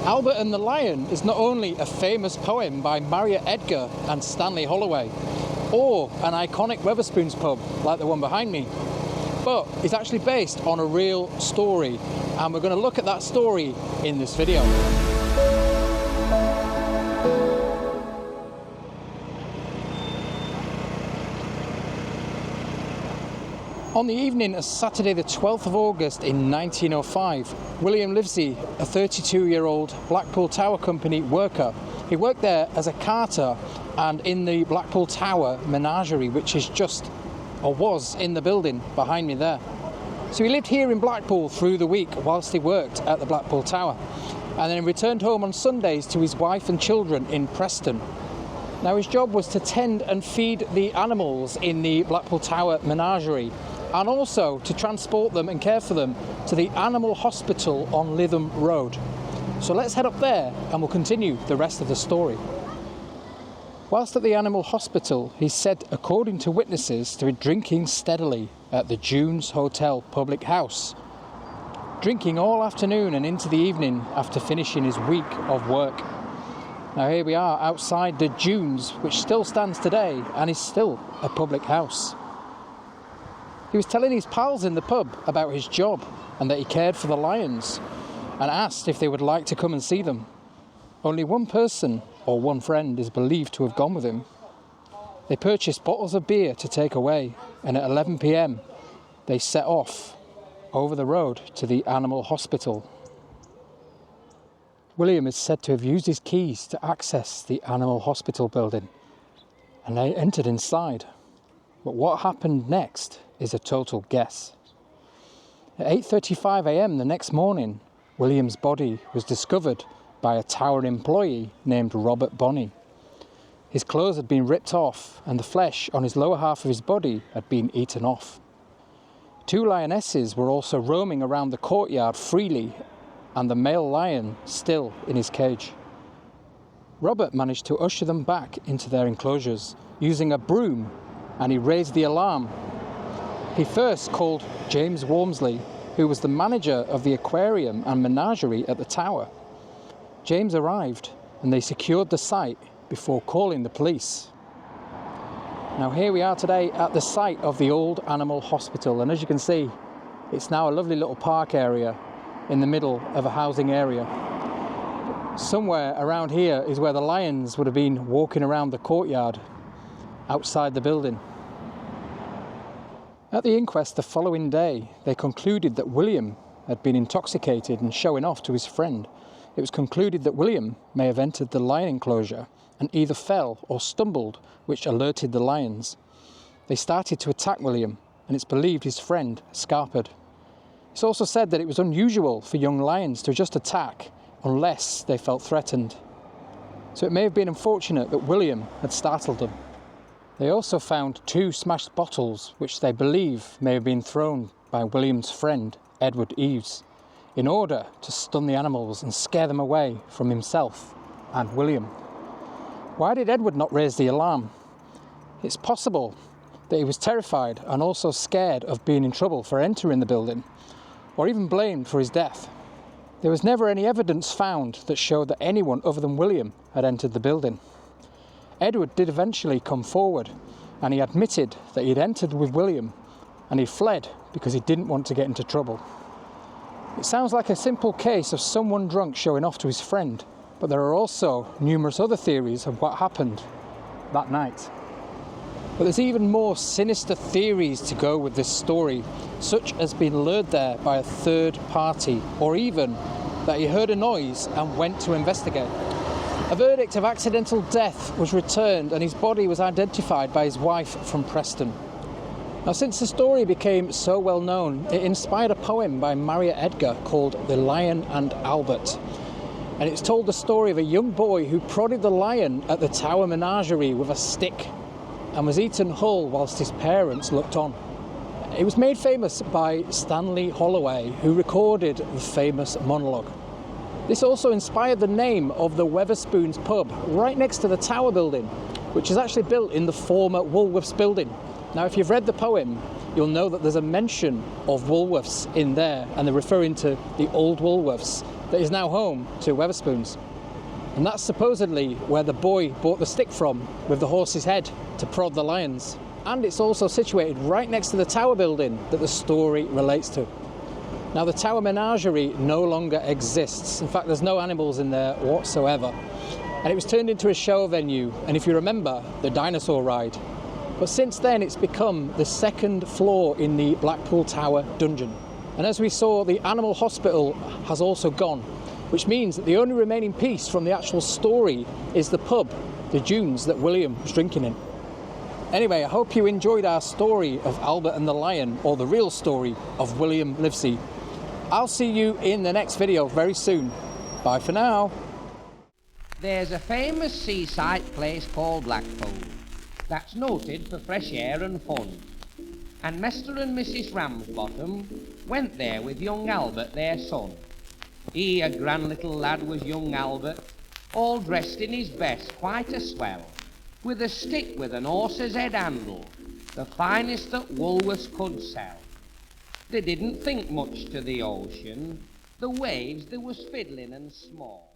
Albert and the Lion is not only a famous poem by Maria Edgar and Stanley Holloway, or an iconic Wetherspoons pub like the one behind me, but it's actually based on a real story, and we're going to look at that story in this video. On the evening of Saturday the 12th of August in 1905, William Livesey, a 32-year-old Blackpool Tower Company worker, he worked there as a carter and in the Blackpool Tower Menagerie, which is just, or was, in the building behind me there. So he lived here in Blackpool through the week whilst he worked at the Blackpool Tower, and then he returned home on Sundays to his wife and children in Preston. Now his job was to tend and feed the animals in the Blackpool Tower Menagerie, and also to transport them and care for them to the animal hospital on Lytham Road. So let's head up there and we'll continue the rest of the story. Whilst at the animal hospital, he's said, according to witnesses, to be drinking steadily at the Dunes Hotel public house, drinking all afternoon and into the evening after finishing his week of work. Now here we are outside the Dunes, which still stands today and is still a public house. He was telling his pals in the pub about his job and that he cared for the lions, and asked if they would like to come and see them. Only one person, or one friend, is believed to have gone with him. They purchased bottles of beer to take away, and at 11 p.m. they set off over the road to the animal hospital. William is said to have used his keys to access the animal hospital building, and they entered inside. But what happened next is a total guess. At 8:35 a.m. the next morning, William's body was discovered by a tower employee named Robert Bonney. His clothes had been ripped off and the flesh on his lower half of his body had been eaten off. 2 lionesses were also roaming around the courtyard freely, and the male lion still in his cage. Robert managed to usher them back into their enclosures using a broom, and he raised the alarm. He first called James Walmsley, who was the manager of the aquarium and menagerie at the tower. James arrived and they secured the site before calling the police. Now here we are today at the site of the old animal hospital, and as you can see, it's now a lovely little park area in the middle of a housing area. Somewhere around here is where the lions would have been walking around the courtyard outside the building. At the inquest the following day, they concluded that William had been intoxicated and showing off to his friend. It was concluded that William may have entered the lion enclosure and either fell or stumbled, which alerted the lions. They started to attack William, and it's believed his friend escaped. It's also said that it was unusual for young lions to just attack unless they felt threatened. So it may have been unfortunate that William had startled them. They also found 2 smashed bottles, which they believe may have been thrown by William's friend, Edward Eves, in order to stun the animals and scare them away from himself and William. Why did Edward not raise the alarm? It's possible that he was terrified and also scared of being in trouble for entering the building, or even blamed for his death. There was never any evidence found that showed that anyone other than William had entered the building. Edward did eventually come forward, and he admitted that he'd entered with William and he fled because he didn't want to get into trouble. It sounds like a simple case of someone drunk showing off to his friend, but there are also numerous other theories of what happened that night. But there's even more sinister theories to go with this story, such as being lured there by a third party, or even that he heard a noise and went to investigate. A verdict of accidental death was returned and his body was identified by his wife from Preston. Now, since the story became so well known, it inspired a poem by Maria Edgar called The Lion and Albert. And it's told the story of a young boy who prodded the lion at the Tower Menagerie with a stick and was eaten whole whilst his parents looked on. It was made famous by Stanley Holloway, who recorded the famous monologue. This also inspired the name of the Wetherspoons pub right next to the Tower building, which is actually built in the former Woolworths building. Now, if you've read the poem, you'll know that there's a mention of Woolworths in there, and they're referring to the old Woolworths that is now home to Wetherspoons. And that's supposedly where the boy bought the stick from with the horse's head to prod the lions. And it's also situated right next to the tower building that the story relates to. Now, the Tower Menagerie no longer exists. In fact, there's no animals in there whatsoever. And it was turned into a show venue, and if you remember, the dinosaur ride. But since then, it's become the second floor in the Blackpool Tower dungeon. And as we saw, the animal hospital has also gone, which means that the only remaining piece from the actual story is the pub, the Dunes, that William was drinking in. Anyway, I hope you enjoyed our story of Albert and the Lion, or the real story of William Livesey. I'll see you in the next video very soon. Bye for now. There's a famous seaside place called Blackpool that's noted for fresh air and fun. And Mr. and Mrs. Ramsbottom went there with young Albert, their son. He, a grand little lad, was young Albert, all dressed in his best, quite a swell, with a stick with an horse's head handle, the finest that Woolworths could sell. They didn't think much to the ocean, the waves they was fiddling and small.